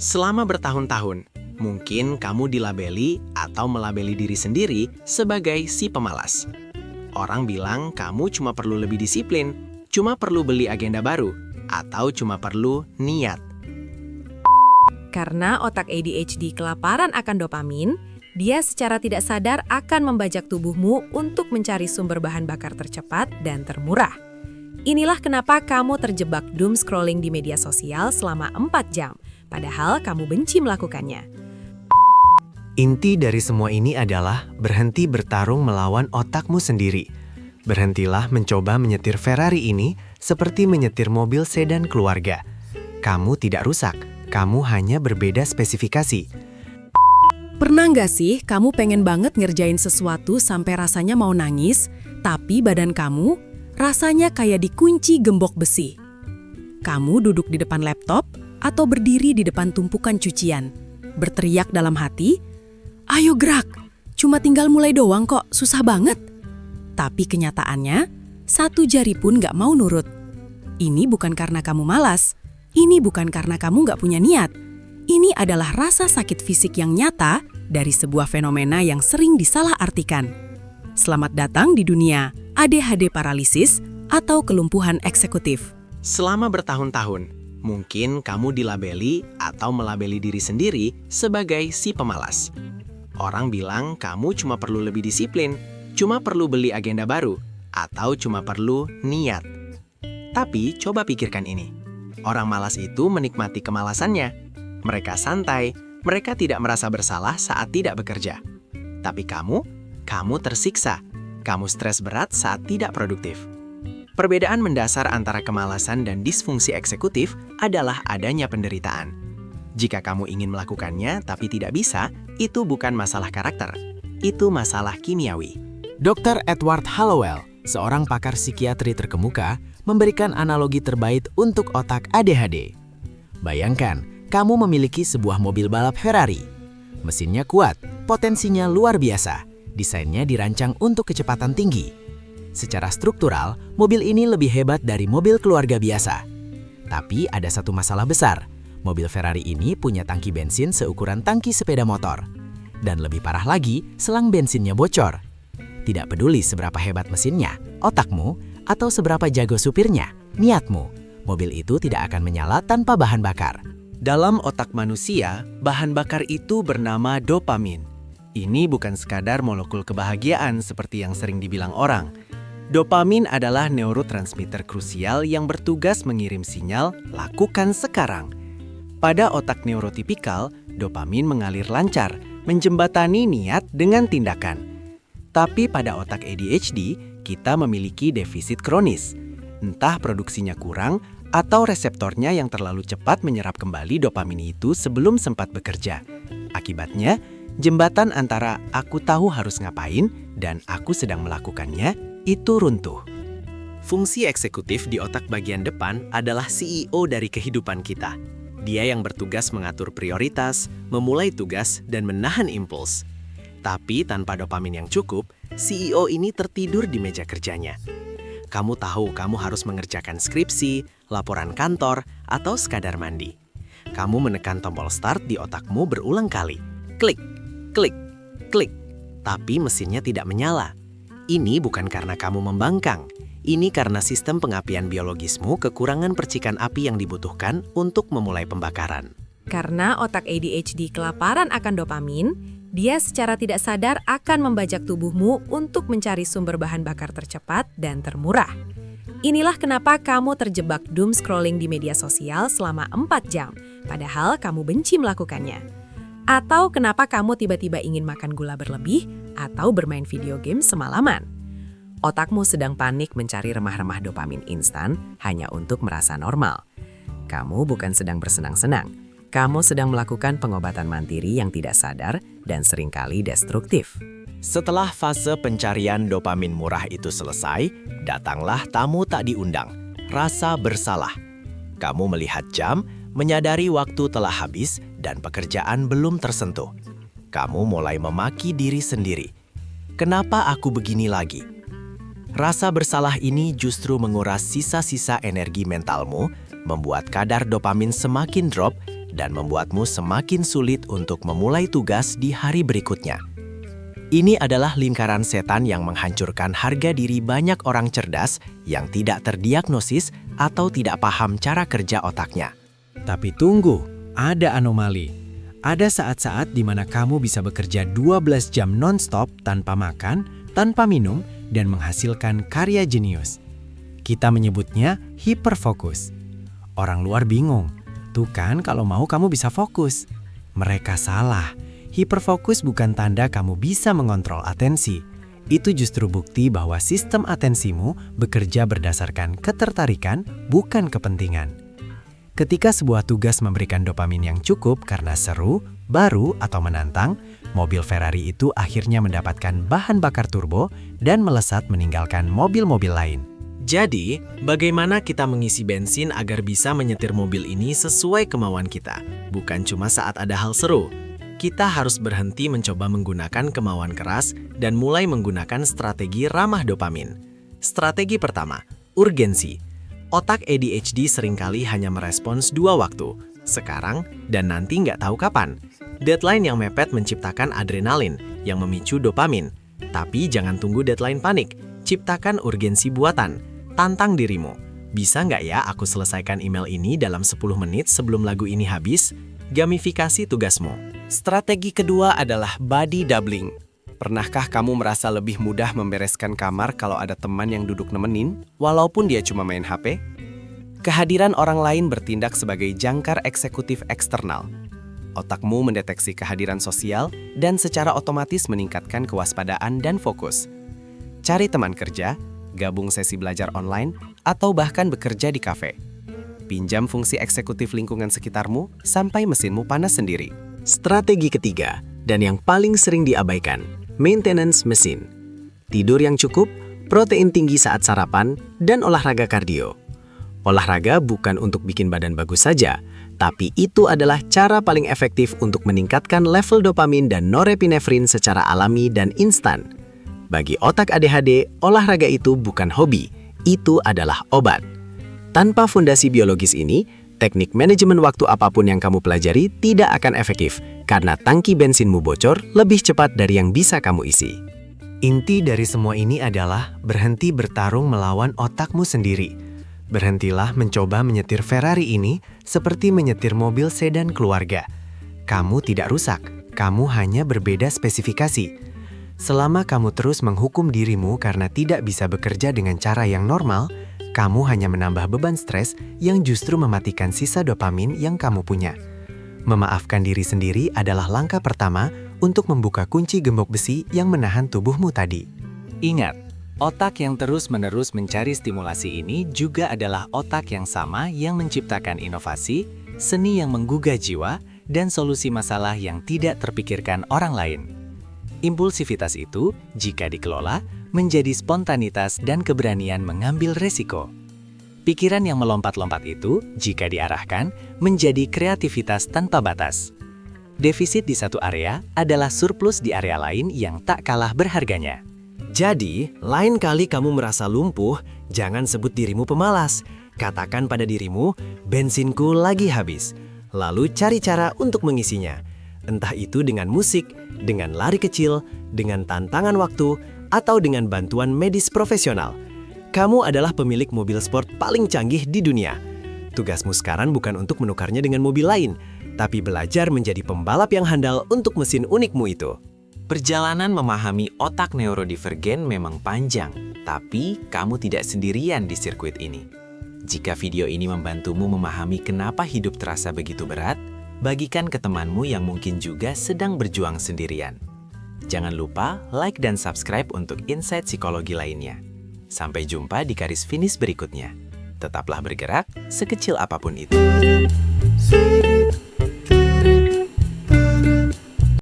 Selama bertahun-tahun, mungkin kamu dilabeli atau melabeli diri sendiri sebagai si pemalas. Orang bilang kamu cuma perlu lebih disiplin, cuma perlu beli agenda baru, atau cuma perlu niat. Karena otak ADHD kelaparan akan dopamin, dia secara tidak sadar akan membajak tubuhmu untuk mencari sumber bahan bakar tercepat dan termurah. Inilah kenapa kamu terjebak doom scrolling di media sosial selama 4 jam, padahal kamu benci melakukannya. Inti dari semua ini adalah berhenti bertarung melawan otakmu sendiri. Berhentilah mencoba menyetir Ferrari ini seperti menyetir mobil sedan keluarga. Kamu tidak rusak, kamu hanya berbeda spesifikasi. Pernah nggak sih kamu pengen banget ngerjain sesuatu sampai rasanya mau nangis, tapi badan kamu rasanya kayak dikunci gembok besi? Kamu duduk di depan laptop atau berdiri di depan tumpukan cucian, berteriak dalam hati, "Ayo gerak, cuma tinggal mulai doang kok, susah banget." Tapi kenyataannya, satu jari pun nggak mau nurut. Ini bukan karena kamu malas, ini bukan karena kamu nggak punya niat. Ini adalah rasa sakit fisik yang nyata dari sebuah fenomena yang sering disalahartikan. Selamat datang di dunia ADHD paralisis atau kelumpuhan eksekutif. Selama bertahun-tahun, mungkin kamu dilabeli atau melabeli diri sendiri sebagai si pemalas. Orang bilang kamu cuma perlu lebih disiplin, cuma perlu beli agenda baru, atau cuma perlu niat. Tapi coba pikirkan ini. Orang malas itu menikmati kemalasannya. Mereka santai, mereka tidak merasa bersalah saat tidak bekerja. Tapi kamu tersiksa. Kamu stres berat saat tidak produktif. Perbedaan mendasar antara kemalasan dan disfungsi eksekutif adalah adanya penderitaan. Jika kamu ingin melakukannya tapi tidak bisa, itu bukan masalah karakter. Itu masalah kimiawi. Dr. Edward Hallowell, seorang pakar psikiatri terkemuka, memberikan analogi terbaik untuk otak ADHD. Bayangkan, kamu memiliki sebuah mobil balap Ferrari. Mesinnya kuat, potensinya luar biasa, desainnya dirancang untuk kecepatan tinggi. Secara struktural, mobil ini lebih hebat dari mobil keluarga biasa. Tapi ada satu masalah besar. Mobil Ferrari ini punya tangki bensin seukuran tangki sepeda motor. Dan lebih parah lagi, selang bensinnya bocor. Tidak peduli seberapa hebat mesinnya, otakmu, atau seberapa jago supirnya, niatmu, mobil itu tidak akan menyala tanpa bahan bakar. Dalam otak manusia, bahan bakar itu bernama dopamin. Ini bukan sekadar molekul kebahagiaan seperti yang sering dibilang orang. Dopamin adalah neurotransmitter krusial yang bertugas mengirim sinyal "lakukan sekarang". Pada otak neurotipikal, dopamin mengalir lancar, menjembatani niat dengan tindakan. Tapi pada otak ADHD, kita memiliki defisit kronis. Entah produksinya kurang, atau reseptornya yang terlalu cepat menyerap kembali dopamin itu sebelum sempat bekerja. Akibatnya, jembatan antara aku tahu harus ngapain dan aku sedang melakukannya itu runtuh. Fungsi eksekutif di otak bagian depan adalah CEO dari kehidupan kita. Dia yang bertugas mengatur prioritas, memulai tugas, dan menahan impuls. Tapi tanpa dopamin yang cukup, CEO ini tertidur di meja kerjanya. Kamu tahu kamu harus mengerjakan skripsi, laporan kantor, atau sekadar mandi. Kamu menekan tombol start di otakmu berulang kali. Klik, klik, klik. Tapi mesinnya tidak menyala. Ini bukan karena kamu membangkang. Ini karena sistem pengapian biologismu kekurangan percikan api yang dibutuhkan untuk memulai pembakaran. Karena otak ADHD kelaparan akan dopamin, dia secara tidak sadar akan membajak tubuhmu untuk mencari sumber bahan bakar tercepat dan termurah. Inilah kenapa kamu terjebak doom scrolling di media sosial selama 4 jam, padahal kamu benci melakukannya. Atau kenapa kamu tiba-tiba ingin makan gula berlebih atau bermain video game semalaman. Otakmu sedang panik mencari remah-remah dopamin instan hanya untuk merasa normal. Kamu bukan sedang bersenang-senang. Kamu sedang melakukan pengobatan mandiri yang tidak sadar dan seringkali destruktif. Setelah fase pencarian dopamin murah itu selesai, datanglah tamu tak diundang, rasa bersalah. Kamu melihat jam, menyadari waktu telah habis dan pekerjaan belum tersentuh. Kamu mulai memaki diri sendiri. Kenapa aku begini lagi? Rasa bersalah ini justru menguras sisa-sisa energi mentalmu, membuat kadar dopamin semakin drop, dan membuatmu semakin sulit untuk memulai tugas di hari berikutnya. Ini adalah lingkaran setan yang menghancurkan harga diri banyak orang cerdas yang tidak terdiagnosis atau tidak paham cara kerja otaknya. Tapi tunggu, ada anomali. Ada saat-saat di mana kamu bisa bekerja 12 jam non-stop tanpa makan, tanpa minum, dan menghasilkan karya jenius. Kita menyebutnya hiperfokus. Orang luar bingung. Tuh kan kalau mau kamu bisa fokus. Mereka salah. Hiperfokus bukan tanda kamu bisa mengontrol atensi. Itu justru bukti bahwa sistem atensimu bekerja berdasarkan ketertarikan, bukan kepentingan. Ketika sebuah tugas memberikan dopamin yang cukup karena seru, baru, atau menantang, mobil Ferrari itu akhirnya mendapatkan bahan bakar turbo dan melesat meninggalkan mobil-mobil lain. Jadi, bagaimana kita mengisi bensin agar bisa menyetir mobil ini sesuai kemauan kita? Bukan cuma saat ada hal seru. Kita harus berhenti mencoba menggunakan kemauan keras dan mulai menggunakan strategi ramah dopamin. Strategi pertama, urgensi. Otak ADHD seringkali hanya merespons 2 waktu, sekarang dan nanti nggak tahu kapan. Deadline yang mepet menciptakan adrenalin yang memicu dopamin. Tapi jangan tunggu deadline panik, ciptakan urgensi buatan. Tantang dirimu. Bisa nggak ya aku selesaikan email ini dalam 10 menit sebelum lagu ini habis? Gamifikasi tugasmu. Strategi kedua adalah body doubling. Pernahkah kamu merasa lebih mudah membereskan kamar kalau ada teman yang duduk nemenin, walaupun dia cuma main HP? Kehadiran orang lain bertindak sebagai jangkar eksekutif eksternal. Otakmu mendeteksi kehadiran sosial dan secara otomatis meningkatkan kewaspadaan dan fokus. Cari teman kerja, gabung sesi belajar online, atau bahkan bekerja di kafe. Pinjam fungsi eksekutif lingkungan sekitarmu sampai mesinmu panas sendiri. Strategi ketiga, dan yang paling sering diabaikan, maintenance mesin. Tidur yang cukup, protein tinggi saat sarapan, dan olahraga kardio. Olahraga bukan untuk bikin badan bagus saja, tapi itu adalah cara paling efektif untuk meningkatkan level dopamin dan norepinefrin secara alami dan instan. Bagi otak ADHD, olahraga itu bukan hobi, itu adalah obat. Tanpa fondasi biologis ini, teknik manajemen waktu apapun yang kamu pelajari tidak akan efektif, karena tangki bensinmu bocor lebih cepat dari yang bisa kamu isi. Inti dari semua ini adalah berhenti bertarung melawan otakmu sendiri. Berhentilah mencoba menyetir Ferrari ini seperti menyetir mobil sedan keluarga. Kamu tidak rusak, kamu hanya berbeda spesifikasi. Selama kamu terus menghukum dirimu karena tidak bisa bekerja dengan cara yang normal, kamu hanya menambah beban stres yang justru mematikan sisa dopamin yang kamu punya. Memaafkan diri sendiri adalah langkah pertama untuk membuka kunci gembok besi yang menahan tubuhmu tadi. Ingat, otak yang terus-menerus mencari stimulasi ini juga adalah otak yang sama yang menciptakan inovasi, seni yang menggugah jiwa, dan solusi masalah yang tidak terpikirkan orang lain. Impulsivitas itu, jika dikelola, menjadi spontanitas dan keberanian mengambil resiko. Pikiran yang melompat-lompat itu, jika diarahkan, menjadi kreativitas tanpa batas. Defisit di satu area adalah surplus di area lain yang tak kalah berharganya. Jadi, lain kali kamu merasa lumpuh, jangan sebut dirimu pemalas. Katakan pada dirimu, bensinku lagi habis. Lalu cari cara untuk mengisinya. Entah itu dengan musik, dengan lari kecil, dengan tantangan waktu, atau dengan bantuan medis profesional. Kamu adalah pemilik mobil sport paling canggih di dunia. Tugasmu sekarang bukan untuk menukarnya dengan mobil lain, tapi belajar menjadi pembalap yang handal untuk mesin unikmu itu. Perjalanan memahami otak neurodivergen memang panjang, tapi kamu tidak sendirian di sirkuit ini. Jika video ini membantumu memahami kenapa hidup terasa begitu berat, bagikan ke temanmu yang mungkin juga sedang berjuang sendirian. Jangan lupa like dan subscribe untuk insight psikologi lainnya. Sampai jumpa di garis finish berikutnya. Tetaplah bergerak, sekecil apapun itu.